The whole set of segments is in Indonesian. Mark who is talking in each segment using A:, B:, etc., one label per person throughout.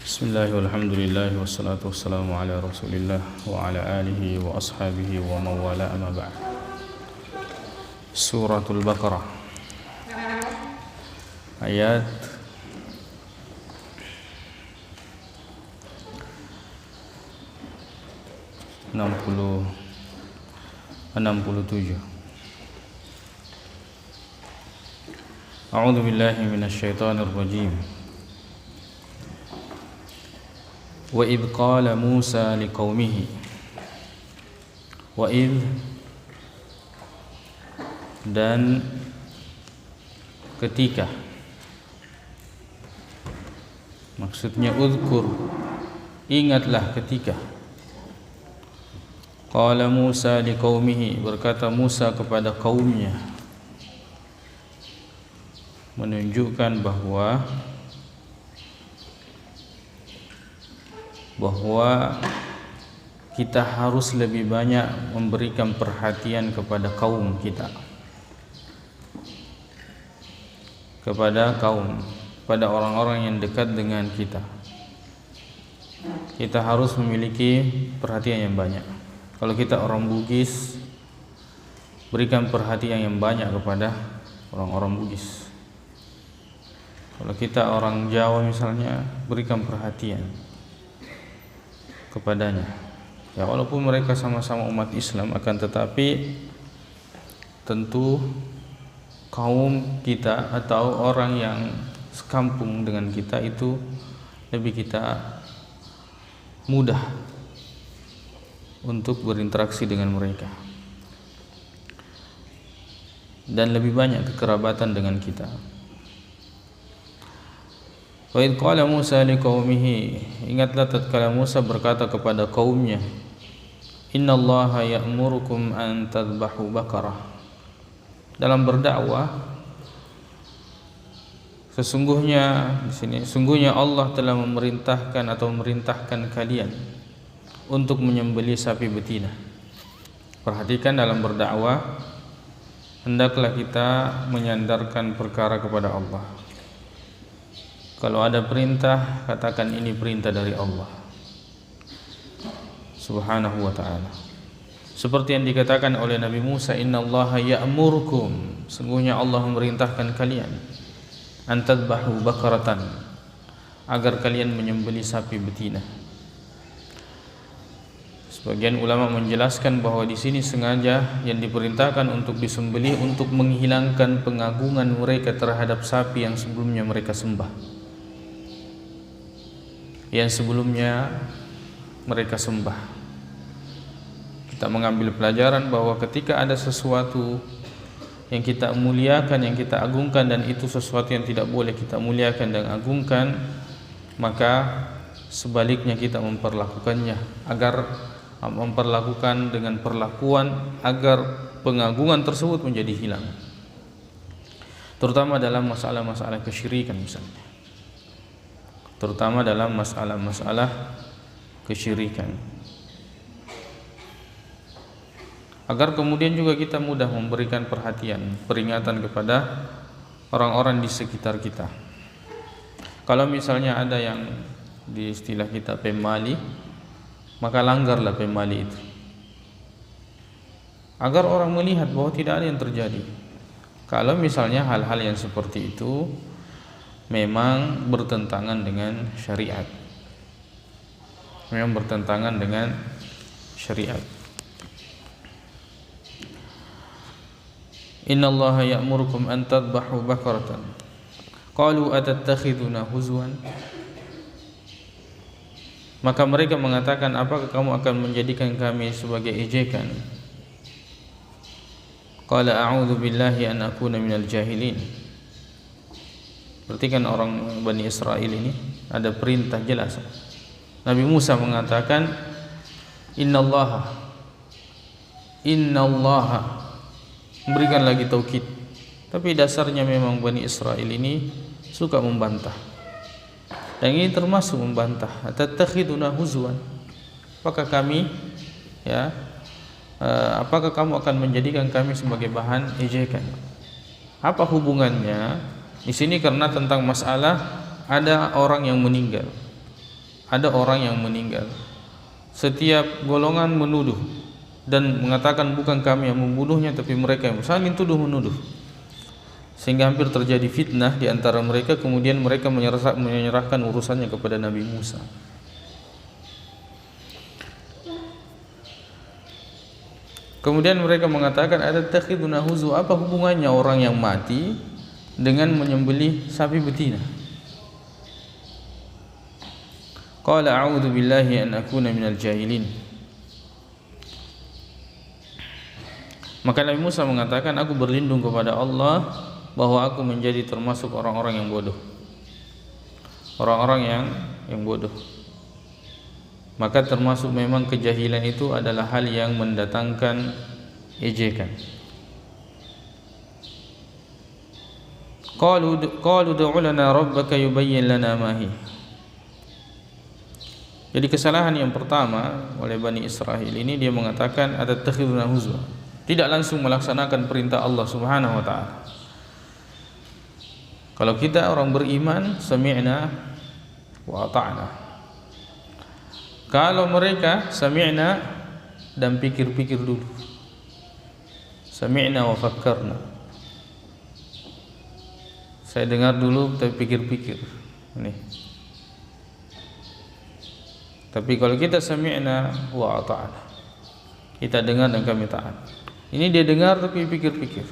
A: Bismillah walhamdulillah wassalatu wassalamu ala rasulillah wa ala alihi wa ashabihi wa mawala amma ba'd. Suratul Baqarah ayat enam puluh tujuh. A'udzu billahi minasyaitonir rajim. Wa idh qala Musa liqaumihi. Wa idh, dan ketika, maksudnya uzkur, ingatlah ketika. Qala Musa liqaumihi, berkata Musa kepada kaumnya, menunjukkan bahwa kita harus lebih banyak memberikan perhatian kepada kaum kita, kepada orang-orang yang dekat dengan kita. Kita harus memiliki perhatian yang banyak. Kalau kita orang Bugis, berikan perhatian yang banyak kepada orang-orang Bugis. Kalau kita orang Jawa misalnya, berikan perhatian kepadanya. Ya, walaupun mereka sama-sama umat Islam, akan tetapi tentu kaum kita atau orang yang sekampung dengan kita itu lebih kita mudah untuk berinteraksi dengan mereka dan lebih banyak kekerabatan dengan kita. Wa idh qala Musa liqaumihi, ingatlah tatkala Musa berkata kepada kaumnya, innallaha ya'murukum an tadhbahu baqarah. Dalam berdakwah, sesungguhnya Allah telah memerintahkan kalian untuk menyembelih sapi betina. Perhatikan, dalam berdakwah hendaklah kita menyandarkan perkara kepada Allah. Kalau ada perintah, katakan ini perintah dari Allah Subhanahu wa ta'ala. Seperti yang dikatakan oleh Nabi Musa, innallaha ya'murukum, sungguhnya Allah memerintahkan kalian, an tadhbahu baqaratan, agar kalian menyembelih sapi betina. Sebagian ulama menjelaskan bahwa di sini sengaja yang diperintahkan untuk disembelih untuk menghilangkan pengagungan mereka terhadap sapi yang sebelumnya mereka sembah, Kita mengambil pelajaran bahwa ketika ada sesuatu yang kita muliakan, yang kita agungkan, dan itu sesuatu yang tidak boleh kita muliakan dan agungkan, maka sebaliknya kita memperlakukan dengan perlakuan agar pengagungan tersebut menjadi hilang, terutama dalam masalah-masalah kesyirikan misalnya, terutama dalam masalah-masalah kesyirikan, agar kemudian juga kita mudah memberikan perhatian, peringatan kepada orang-orang di sekitar kita. Kalau misalnya ada yang di istilah kita pemali, maka langgarlah pemali itu, agar orang melihat bahwa tidak ada yang terjadi. Kalau misalnya hal-hal yang seperti itu memang bertentangan dengan syariat, Innallaha ya'murukum an tadhbahu baqaratan. Qalu atattakhiduna huzwan. Maka mereka mengatakan, apakah kamu akan menjadikan kami sebagai ejekan? Qala a'udzu billahi an akuna minal jahilin. Perhatikan orang Bani Israel ini, ada perintah jelas. Nabi Musa mengatakan innallaha, memberikan lagi taukid. Tapi dasarnya memang Bani Israel ini suka membantah, dan ini termasuk membantah. Tattakhiduna huzwan, apakah kami apakah kamu akan menjadikan kami sebagai bahan ejekan? Apa hubungannya? Di sini karena tentang masalah ada orang yang meninggal. ada orang yang meninggal, setiap golongan menuduh dan mengatakan bukan kami yang membunuhnya, tapi mereka yang saling tuduh menuduh, sehingga hampir terjadi fitnah di antara mereka. Kemudian mereka menyerahkan urusannya kepada Nabi Musa. Kemudian mereka mengatakan, ada takhiduna huzu, apa hubungannya orang yang mati dengan menyembelih sapi betina? Qala a'udzu billahi an akuna minal jahilin. Maka Nabi Musa mengatakan, aku berlindung kepada Allah bahwa aku menjadi termasuk orang-orang yang bodoh. Orang-orang yang bodoh. Maka termasuk memang kejahilan itu adalah hal yang mendatangkan ejekan. Qalu ud'u lana rabbaka yubayyin lana ma hi. Jadi kesalahan yang pertama oleh Bani Israil ini, dia mengatakan atattakhiduna huzwa, tidak langsung melaksanakan perintah Allah Subhanahu wa taala. Kalau kita orang beriman, sami'na wa ata'na. Kalau mereka sami'na dan pikir-pikir dulu, sami'na wa fakkarna, saya dengar dulu tapi pikir-pikir. Ini. Tapi kalau kita sami'na wa ata'na, kita dengar dan kami taat. Ini dia dengar tapi pikir-pikir.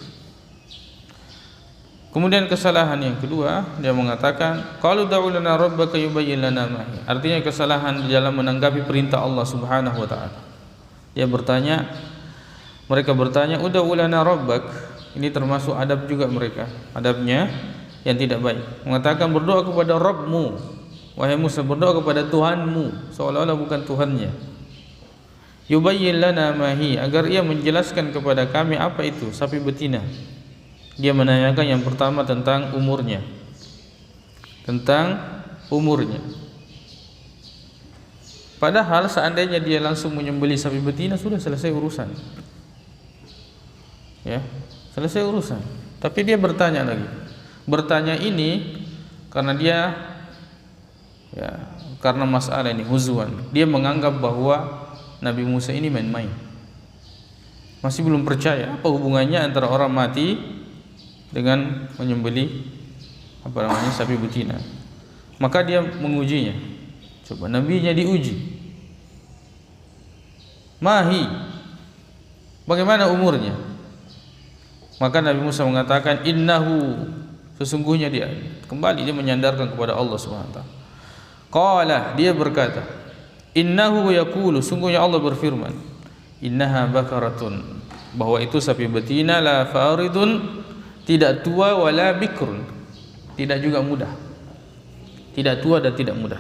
A: Kemudian kesalahan yang kedua, dia mengatakan qalu ud'u lana rabbaka yubayyin lana ma hi. Artinya kesalahan di dalam menanggapi perintah Allah Subhanahu wa taala. Dia bertanya, mereka bertanya ud'u lana rabbak. Ini termasuk adab juga mereka, adabnya yang tidak baik. Mengatakan berdoa kepada Rabbmu, wahai Musa, berdoa kepada Tuhanmu, seolah-olah bukan Tuhannya. Yubayyin lana ma hi, agar ia menjelaskan kepada kami apa itu sapi betina. Dia menanyakan yang pertama tentang umurnya, padahal seandainya dia langsung menyembelih sapi betina, sudah selesai urusan, ya, selesai urusan. Tapi dia bertanya lagi. Bertanya ini karena dia, ya, karena masalah ini huzwan, dia menganggap bahwa Nabi Musa ini main-main, masih belum percaya apa hubungannya antara orang mati dengan menyembelih sapi betina. Maka dia mengujinya. Coba nabinya diuji. Mahi, bagaimana umurnya? Maka Nabi Musa mengatakan innahu, sesungguhnya dia. Kembali dia menyandarkan kepada Allah Subhanahu wa taala. Qala, dia berkata, innahu yaqulu, sungguhnya Allah berfirman, innaha bakaratun, bahwa itu sapi betina, la faridun, tidak tua, wala bikrun, tidak juga muda, tidak tua dan tidak muda.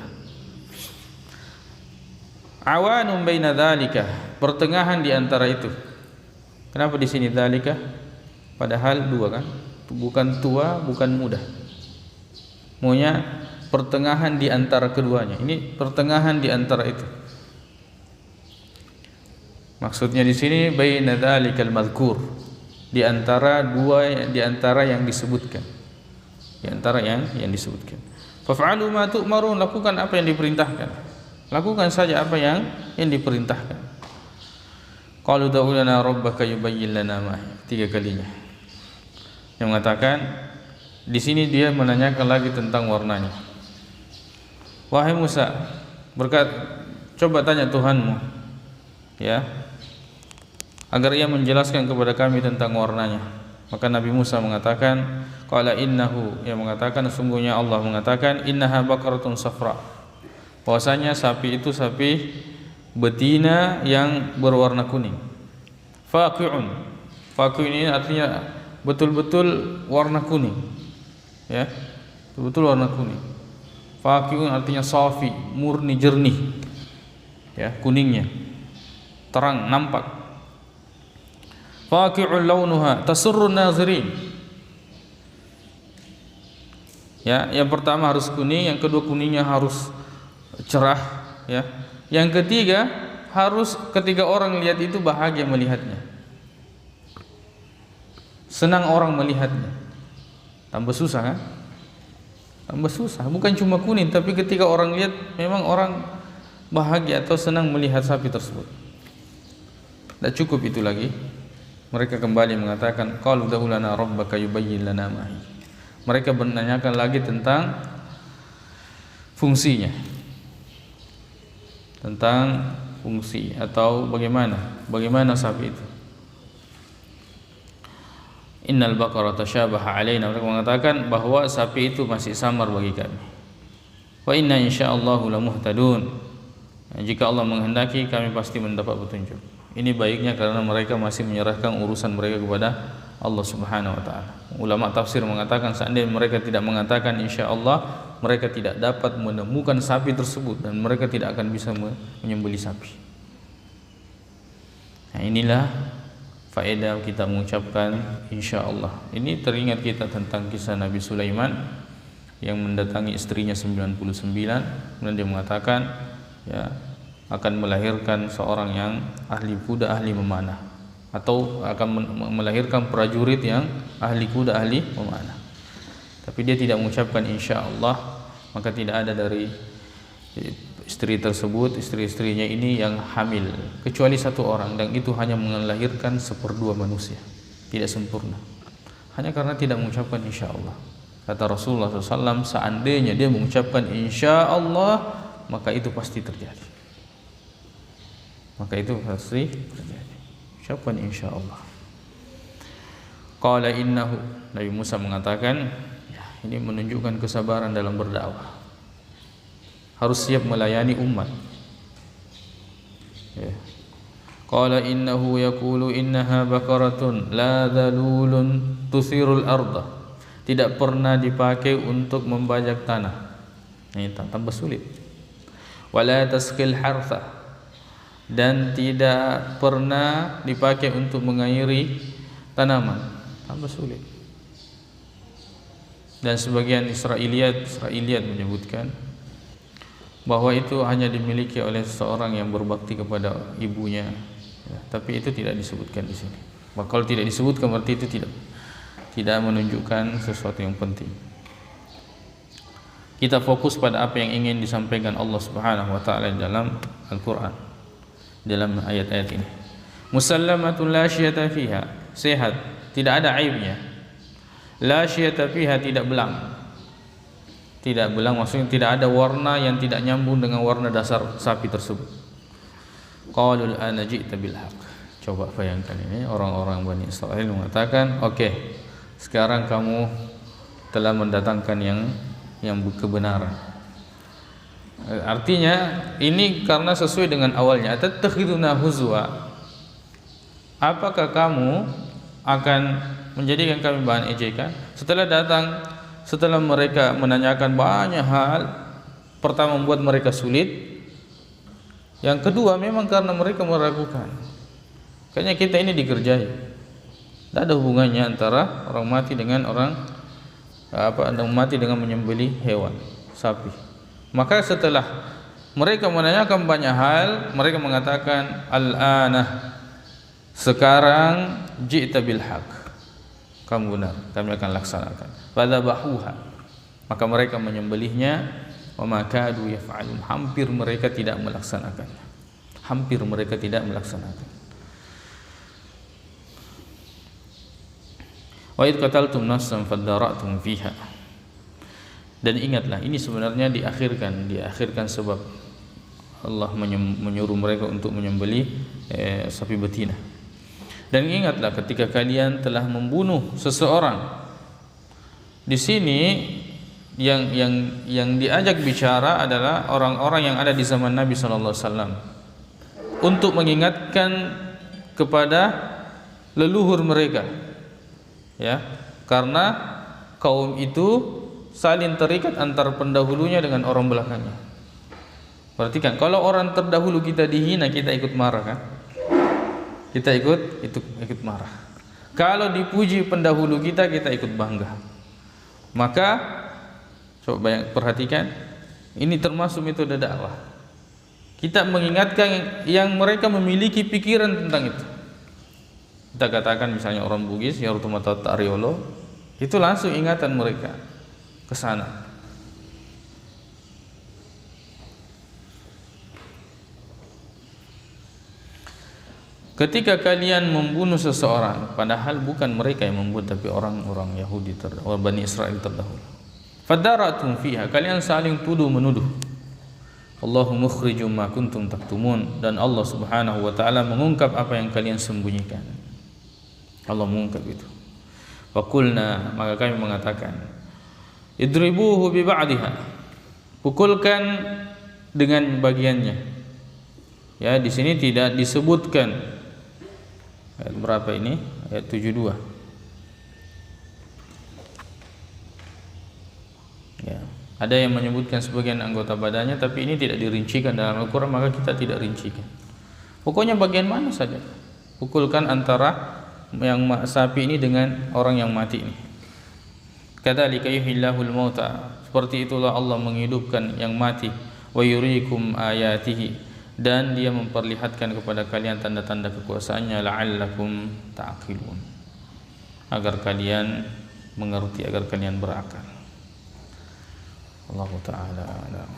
A: Awanun baina dzalika, pertengahan di antara itu. Kenapa di sini dzalika? Padahal dua kan, bukan tua, bukan muda. Maunya pertengahan di antara keduanya. Ini pertengahan di antara itu. Maksudnya di sini baina dzalikal mazkur, di antara dua, di antara yang disebutkan, di antara yang disebutkan. Faf'alu ma tu'marun, lakukan apa yang diperintahkan, lakukan saja apa yang diperintahkan. Qalu ud'u lana rabbaka yubayyin lana ma hi, 3 kalinya. Yang mengatakan di sini dia menanyakan lagi tentang warnanya. Wahai Musa, coba tanya Tuhanmu, ya, agar ia menjelaskan kepada kami tentang warnanya. Maka Nabi Musa mengatakan, qala innahu, ia mengatakan sungguhnya Allah mengatakan, innaha baqaratun safra, bahwasanya sapi itu sapi betina yang berwarna kuning. Faqi'un, faqi' ini artinya betul-betul warna kuning, ya, betul-betul warna kuning. Faqi'un artinya safi, murni, jernih, ya, kuningnya terang, nampak. Faqi'ul launuha tasurrun nazirin. Ya, yang pertama harus kuning, yang kedua kuningnya harus cerah, ya. Yang ketiga harus ketika orang lihat itu bahagia melihatnya. Senang orang melihatnya. Tambah susah kan? tambah susah. Bukan cuma kuning, tapi ketika orang lihat memang orang bahagia atau senang melihat sapi tersebut. Tidak cukup itu lagi, mereka kembali mengatakan, qalu ud'u lana rabbaka yubayyin lana ma hi. Mereka menanyakan lagi tentang fungsinya, tentang fungsi atau bagaimana sapi itu. Innal baqara tasyabaha alaina, mereka mengatakan bahwa sapi itu masih samar bagi kami. Wa inna insyaallahu lamuhtadun, jika Allah menghendaki kami pasti mendapat petunjuk. Ini baiknya karena mereka masih menyerahkan urusan mereka kepada Allah Subhanahu wa taala. Ulama tafsir mengatakan seandainya mereka tidak mengatakan insyaallah, mereka tidak dapat menemukan sapi tersebut dan mereka tidak akan bisa menyembelih sapi. Nah, inilah faedah kita mengucapkan insyaallah. Ini teringat kita tentang kisah Nabi Sulaiman yang mendatangi istrinya 99, kemudian dia mengatakan ya akan melahirkan seorang yang ahli kuda, ahli memanah, atau akan melahirkan prajurit yang ahli kuda, ahli memanah. Tapi dia tidak mengucapkan insyaallah, maka tidak ada dari istri tersebut, istri-istrinya ini yang hamil, kecuali satu orang, dan itu hanya melahirkan 1/2 manusia, tidak sempurna, hanya karena tidak mengucapkan insyaallah. Kata Rasulullah SAW, seandainya dia mengucapkan insyaallah, maka itu pasti terjadi. Maka itu pasti terjadi. Ucapan insyaallah. Qala innahu, Nabi Musa mengatakan, ya, ini menunjukkan kesabaran dalam berdakwah. Harus siap melayani umat. Ya. Qala innahu yaqulu innaha baqaratun la dhalulun tusirul arda. Tidak pernah dipakai untuk membajak tanah. Ini tambah sulit. Wala tasqil hartha, dan tidak pernah dipakai untuk mengairi tanaman, tambah sulit. Dan sebagian Israiliyat menyebutkan bahwa itu hanya dimiliki oleh seorang yang berbakti kepada ibunya, ya, tapi itu tidak disebutkan di sini. Maka kalau tidak disebutkan berarti itu tidak menunjukkan sesuatu yang penting. Kita fokus pada apa yang ingin disampaikan Allah Subhanahu wa taala dalam Al-Qur'an, dalam ayat-ayat ini. Musallamatun la syiyata fiha, sehat, tidak ada aibnya. La syiyata fiha, tidak belang. Tidak belang maksudnya tidak ada warna yang tidak nyambung dengan warna dasar sapi tersebut. Qalul ana ji'ta bil haqq. Coba bayangkan ini, orang-orang Bani Israil mengatakan, oke, sekarang kamu telah mendatangkan yang kebenaran. Artinya ini karena sesuai dengan awalnya, tattakhiduna huzwa, apakah kamu akan menjadikan kami bahan ejekan? Setelah mereka menanyakan banyak hal, pertama membuat mereka sulit, yang kedua memang karena mereka meragukan, kayaknya kita ini dikerjai. Tidak ada hubungannya antara orang mati dengan mati dengan menyembelih hewan, sapi. Maka setelah mereka menanyakan banyak hal, mereka mengatakan al-ana, sekarang ji'ta bil haq, kamu benar, kami akan laksanakan. Fadzabahuha, maka mereka menyembelihnya. Wa ma kadu yaf'alun, hampir mereka tidak melaksanakannya. Hampir mereka tidak melaksanakan. Wa id qataltum nafsan fadara'tum fiha. Dan ingatlah, ini sebenarnya diakhirkan sebab Allah menyuruh mereka untuk menyembelih sapi betina. Dan ingatlah ketika kalian telah membunuh seseorang. Di sini yang diajak bicara adalah orang-orang yang ada di zaman Nabi sallallahu alaihi wasallam untuk mengingatkan kepada leluhur mereka. Ya, karena kaum itu saling terikat antara pendahulunya dengan orang belakangnya. Perhatikan, kalau orang terdahulu kita dihina, kita ikut marah kan? Kita ikut marah. Kalau dipuji pendahulu kita ikut bangga. Maka coba perhatikan, ini termasuk metode dakwah. Kita mengingatkan yang mereka memiliki pikiran tentang itu. Kita katakan misalnya orang Bugis, ya Rutumata Ta'riolo, itu langsung ingatan mereka ke sana. ketika kalian membunuh seseorang, padahal bukan mereka yang membunuh tapi orang-orang Yahudi terdahulu, Bani Israel terdahulu. Fadaratum fiha, kalian saling tuduh menuduh. Allahu mukhrijum ma kuntum taktumun, dan Allah Subhanahu wa taala mengungkap apa yang kalian sembunyikan. Allah mengungkap itu. Faqulna, maka kami mengatakan, idribuhu bi ba'dihha, pukulkan dengan bagiannya. Ya, di sini tidak disebutkan ayat berapa ini? Ayat 72. Ya, ada yang menyebutkan sebagian anggota badannya, tapi ini tidak dirincikan dalam Al-Quran, maka kita tidak rincikan. Pokoknya bagian mana saja. Pukulkan antara yang sapi ini dengan orang yang mati ini. Kadzalika yuhyillahul mauta, seperti itulah Allah menghidupkan yang mati. Wa yuriikum ayatihi, dan dia memperlihatkan kepada kalian tanda-tanda kekuasaannya, la'allakum ta'qilun, agar kalian mengerti, agar kalian berakal. Allah Ta'ala a'lam.